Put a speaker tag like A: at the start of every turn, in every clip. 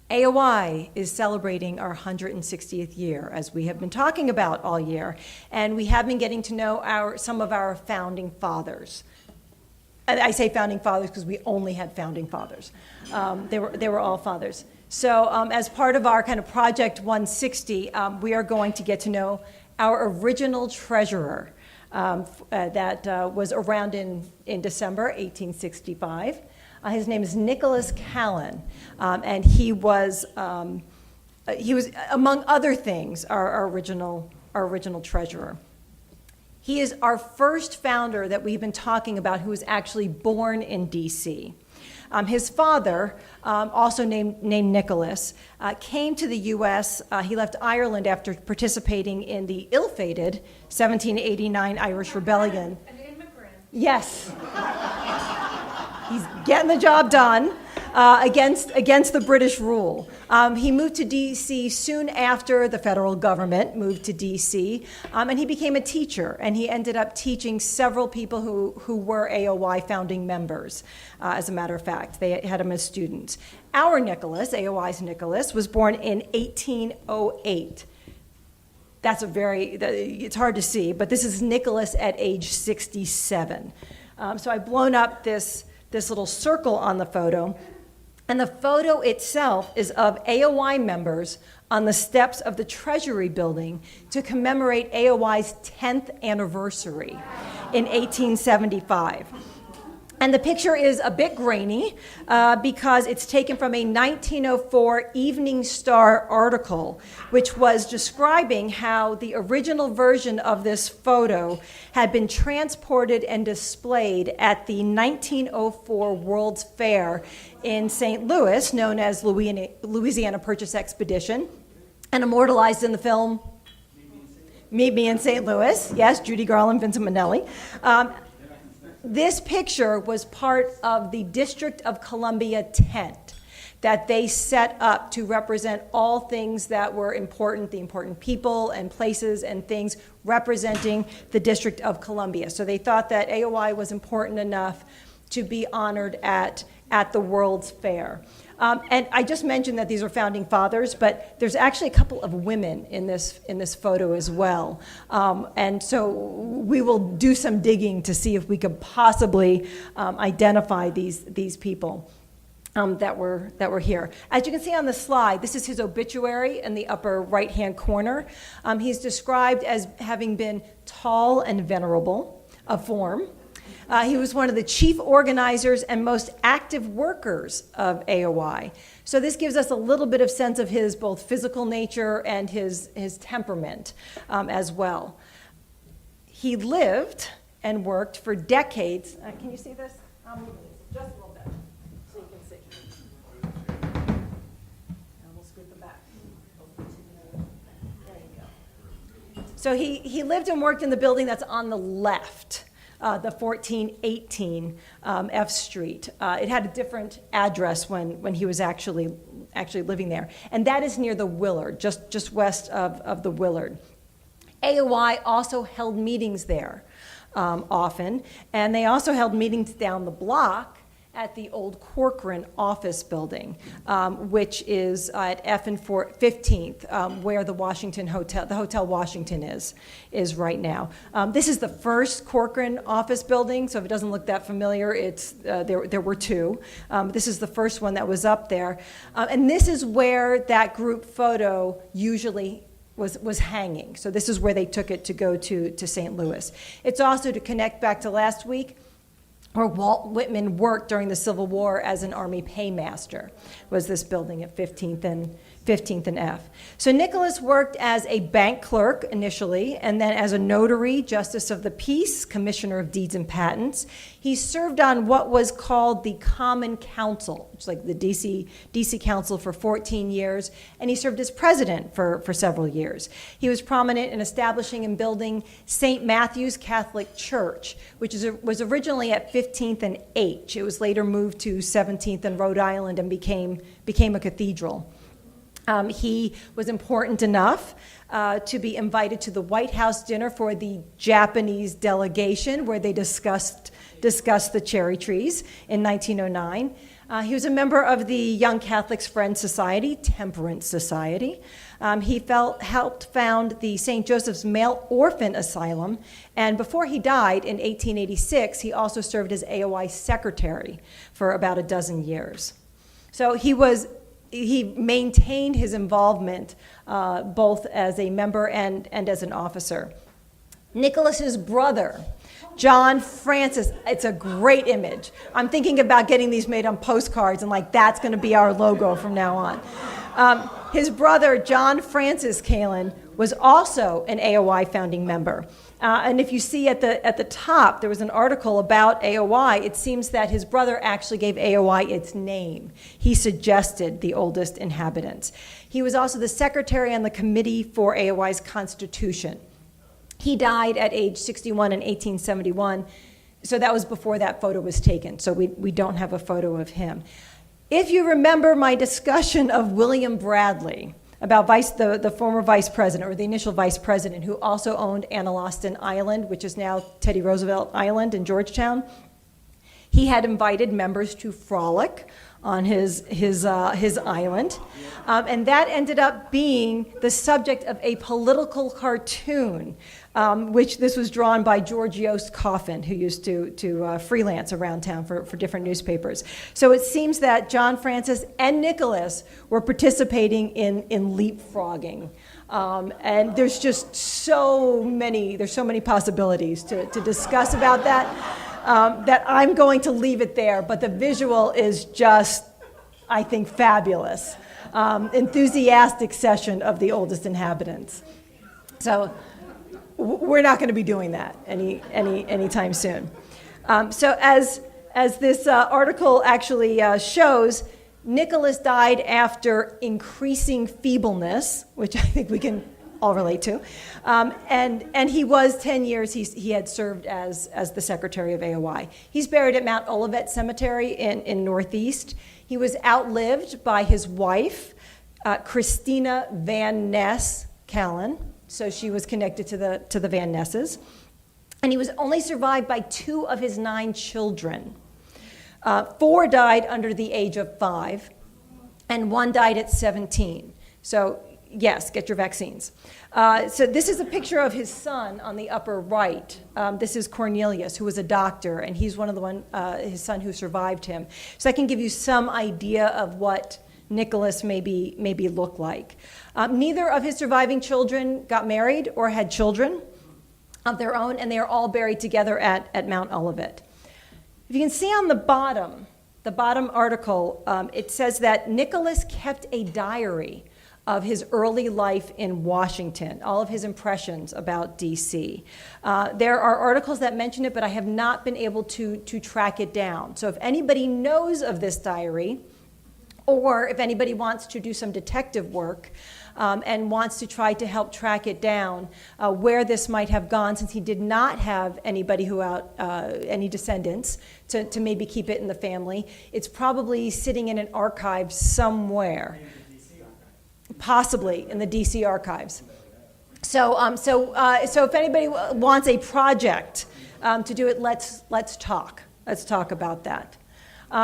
A: AOI is celebrating our 160th year, as we have been talking about all year, and we have been getting to know some of our founding fathers. I say founding fathers because we only had founding fathers. They were all fathers. So as part of our kind of Project 160, we are going to get to know our original treasurer that was around in December 1865. His name is Nicholas Callan, and he was, among other things, our original treasurer. He is our first founder that we've been talking about who was actually born in D.C. His father, also named Nicholas, came to the U.S. He left Ireland after participating in the ill-fated 1789 Irish Rebellion.
B: An immigrant.
A: Yes. He's getting the job done against the British rule. He moved to D.C. soon after the federal government moved to D.C., and he became a teacher, and he ended up teaching several people who were AOI founding members, as a matter of fact. They had him as students. Our Nicholas, AOI's Nicholas, was born in 1808. It's hard to see, but this is Nicholas at age 67. So I've blown up this little circle on the photo, and the photo itself is of AOI members on the steps of the Treasury building to commemorate AOI's 10th anniversary in 1875. And the picture is a bit grainy because it's taken from a 1904 Evening Star article, which was describing how the original version of this photo had been transported and displayed at the 1904 World's Fair in St. Louis, known as Louisiana Purchase Expedition, and immortalized in the film Meet Me in St. Louis. Yes, Judy Garland, Vincent Minnelli. This picture was part of the District of Columbia tent that they set up to represent all things that were important, the important people and places and things representing the District of Columbia. So they thought that AOI was important enough to be honored at the World's Fair. And I just mentioned that these are founding fathers, but there's actually a couple of women in this photo as well. And so we will do some digging to see if we could possibly identify these people that were here. As you can see on the slide, this is his obituary in the upper right-hand corner. He's described as having been tall and venerable of form. He was one of the chief organizers and most active workers of AOI. So this gives us a little bit of sense of his both physical nature and his temperament as well. He lived and worked for decades. Can you see this? Just a little bit so you can see. And we'll scoot them back. There you go. So he lived and worked in the building that's on the left. The 1418 F Street. It had a different address when he was actually living there. And that is near the Willard, just west of the Willard. AOI also held meetings there often, and they also held meetings down the block at the old Corcoran office building, which is at F and 15th, where the Washington Hotel, the Hotel Washington is right now. This is the first Corcoran office building, so if it doesn't look that familiar, it's there were two. This is the first one that was up there, and this is where that group photo usually was hanging. So this is where they took it to go to St. Louis. It's also to connect back to last week, where Walt Whitman worked during the Civil War as an Army paymaster, was this building at 15th and F. So Nicholas worked as a bank clerk initially, and then as a notary, justice of the peace, commissioner of deeds and patents. He served on what was called the Common Council, which is like the DC Council for 14 years, and he served as president for several years. He was prominent in establishing and building St. Matthew's Catholic Church, which was originally at 15th and H. It was later moved to 17th and Rhode Island and became a cathedral. He was important enough to be invited to the White House dinner for the Japanese delegation, where they discussed the cherry trees in 1909. He was a member of the Young Catholics Friends Society, Temperance Society. He helped found the St. Joseph's Male Orphan Asylum, and before he died in 1886, he also served as AOI secretary for about a dozen years. So he maintained his involvement both as a member and as an officer. Nicholas's brother, John Francis, it's a great image. I'm thinking about getting these made on postcards and that's going to be our logo from now on. His brother, John Francis Callan, was also an AOI founding member. And if you see at the top, there was an article about AOI. It seems that his brother actually gave AOI its name. He suggested the Oldest Inhabitants. He was also the secretary on the committee for AOI's constitution. He died at age 61 in 1871, so that was before that photo was taken, so we don't have a photo of him. If you remember my discussion of William Bradley, about the former vice president, or the initial vice president, who also owned Annalaston Island, which is now Teddy Roosevelt Island in Georgetown, he had invited members to frolic on his island, and that ended up being the subject of a political cartoon, which this was drawn by George Yost Coffin, who used to freelance around town for different newspapers. So it seems that John Francis and Nicholas were participating in leapfrogging. And there's just so many possibilities to discuss about that. That I'm going to leave it there, but the visual is just, I think, fabulous. Enthusiastic session of the Oldest Inhabitants. So we're not going to be doing that anytime soon. So as this article actually shows, Nicholas died after increasing feebleness, which I think we can all relate to. And he was 10 years, he had served as the secretary of AOI. He's buried at Mount Olivet Cemetery in Northeast. He was outlived by his wife, Christina Van Ness Callan, so she was connected to the Van Nesses. And he was only survived by 2 of his 9 children. 4 died under the age of 5, and 1 died at 17. So yes, get your vaccines. So this is a picture of his son on the upper right. This is Cornelius, who was a doctor, and he's his son who survived him. So I can give you some idea of what Nicholas maybe look like. Neither of his surviving children got married or had children of their own, and they are all buried together at Mount Olivet. If you can see on the bottom article, it says that Nicholas kept a diary of his early life in Washington, all of his impressions about DC. There are articles that mention it, but I have not been able to track it down. So if anybody knows of this diary, or if anybody wants to do some detective work and wants to try to help track it down, where this might have gone, since he did not have anybody any descendants to maybe keep it in the family, it's probably sitting in an archive somewhere. Possibly in the DC archives. So if anybody wants a project to do it, let's talk. Let's talk about that.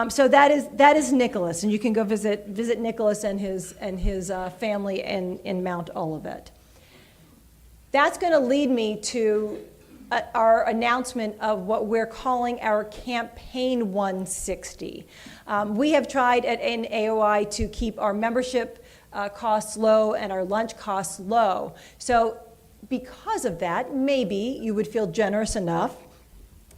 A: So that is Nicholas, and you can go visit Nicholas and his family in Mount Olivet. That's going to lead me to our announcement of what we're calling our Campaign 160. We have tried in AOI to keep our membership costs low and our lunch costs low. So because of that, maybe you would feel generous enough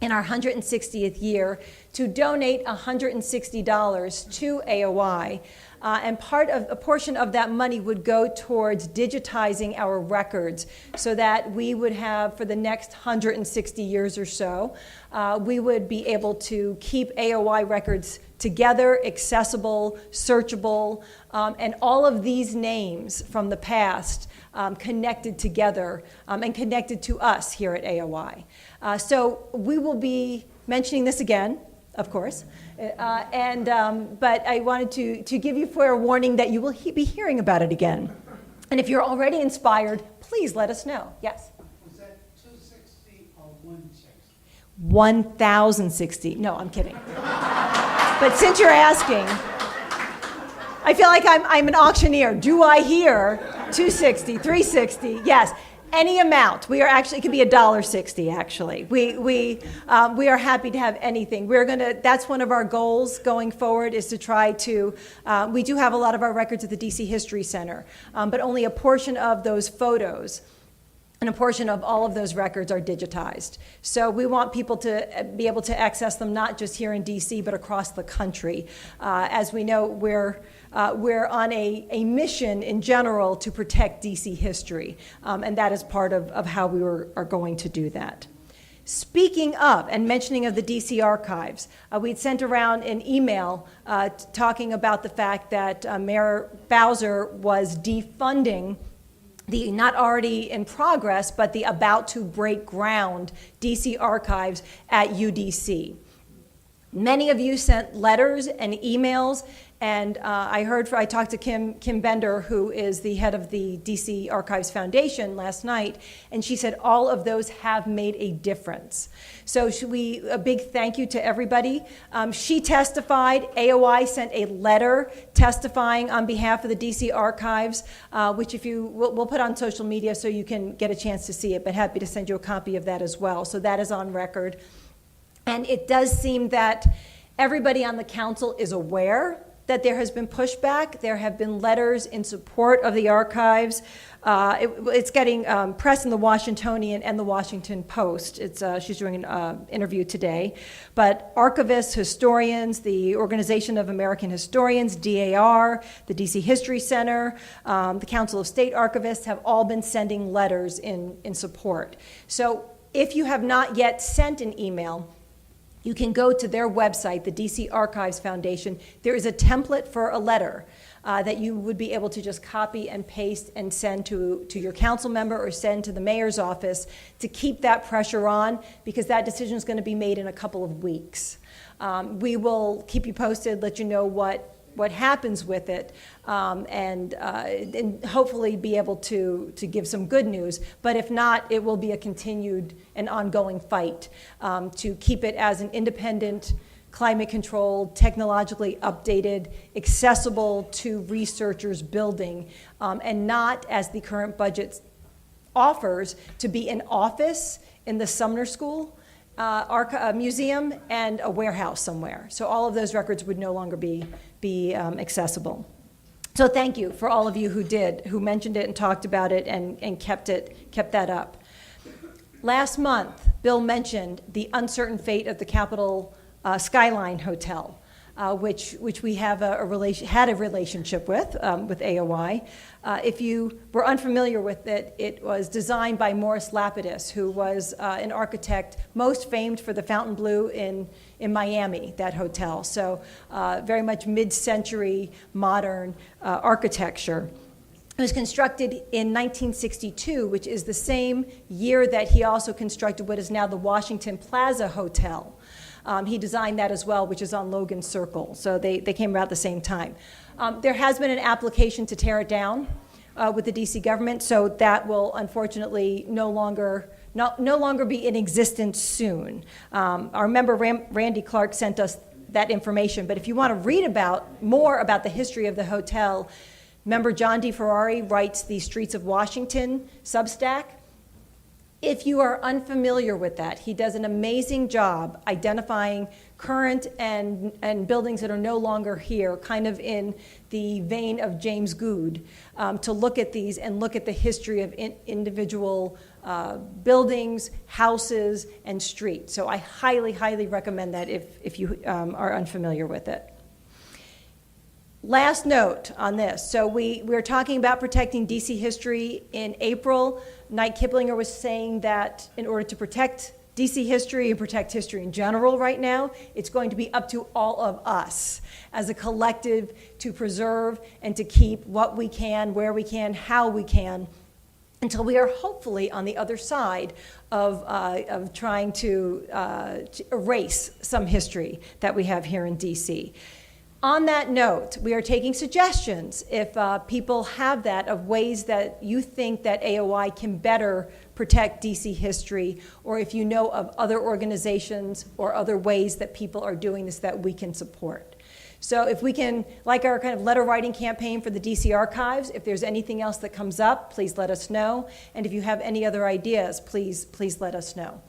A: in our 160th year to donate $160 to AOI, and a portion of that money would go towards digitizing our records so that we would have, for the next 160 years or so, we would be able to keep AOI records together, accessible, searchable, and all of these names from the past connected together and connected to us here at AOI. So we will be mentioning this again, of course, but I wanted to give you fair warning that you will be hearing about it again. And if you're already inspired, please let us know. Yes?
B: Was that 260 or 160?
A: 1,060. No, I'm kidding. But since you're asking, I feel like I'm an auctioneer. Do I hear 260, 360? Yes. Any amount. We are actually, it could be $1.60 actually. We are happy to have anything. That's one of our goals going forward, is to try to, we do have a lot of our records at the DC History Center, but only a portion of those photos and a portion of all of those records are digitized. So we want people to be able to access them not just here in DC, but across the country. As we know, we're on a mission in general to protect DC history, and that is part of how we are going to do that. Speaking of and mentioning of the DC archives, we'd sent around an email talking about the fact that Mayor Bowser was defunding the not already in progress, but the about to break ground DC archives at UDC. Many of you sent letters and emails, and I talked to Kim Bender, who is the head of the DC Archives Foundation, last night, and she said all of those have made a difference. So a big thank you to everybody. She testified. AOI sent a letter testifying on behalf of the DC Archives, which we'll put on social media so you can get a chance to see it, but happy to send you a copy of that as well. So that is on record. And it does seem that everybody on the council is aware that there has been pushback. There have been letters in support of the archives. It's getting press in the Washingtonian and the Washington Post. She's doing an interview today. But archivists, historians, the Organization of American Historians, DAR, the DC History Center, the Council of State Archivists have all been sending letters in support. So if you have not yet sent an email, you can go to their website, the DC Archives Foundation. There is a template for a letter that you would be able to just copy and paste and send to your council member or send to the mayor's office to keep that pressure on, because that decision is going to be made in a couple of weeks. We will keep you posted, let you know what happens with it, and hopefully be able to give some good news. But if not, it will be a continued and ongoing fight to keep it as an independent, climate-controlled, technologically updated, accessible to researchers building, and not, as the current budget offers, to be an office in the Sumner School, a museum, and a warehouse somewhere. So all of those records would no longer be accessible. So thank you for all of you who mentioned it and talked about it and kept that up. Last month, Bill mentioned the uncertain fate of the Capitol Skyline Hotel, which we have had a relationship with AOI. If you were unfamiliar with it, it was designed by Morris Lapidus, who was an architect most famed for the Fontainebleau in Miami, that hotel. So very much mid-century modern architecture. It was constructed in 1962, which is the same year that he also constructed what is now the Washington Plaza Hotel. He designed that as well, which is on Logan Circle. So they came about the same time. There has been an application to tear it down with the DC government, so that will unfortunately no longer be in existence soon. Our member Randy Clark sent us that information, but if you want to read more about the history of the hotel, member John DeFerrari writes the Streets of Washington Substack. If you are unfamiliar with that, he does an amazing job identifying current and buildings that are no longer here, kind of in the vein of James Good, to look at these and look at the history of individual buildings, houses, and streets. So I highly, highly recommend that if you are unfamiliar with it. Last note on this. So we're talking about protecting DC history. In April, Knight Kiplinger was saying that in order to protect DC history and protect history in general right now, it's going to be up to all of us as a collective to preserve and to keep what we can, where we can, how we can, until we are hopefully on the other side of trying to erase some history that we have here in DC. On that note, we are taking suggestions, if people have that, of ways that you think that AOI can better protect DC history, or if you know of other organizations or other ways that people are doing this that we can support. So if we can, like our kind of letter writing campaign for the DC Archives, if there's anything else that comes up, please let us know. And if you have any other ideas, please let us know.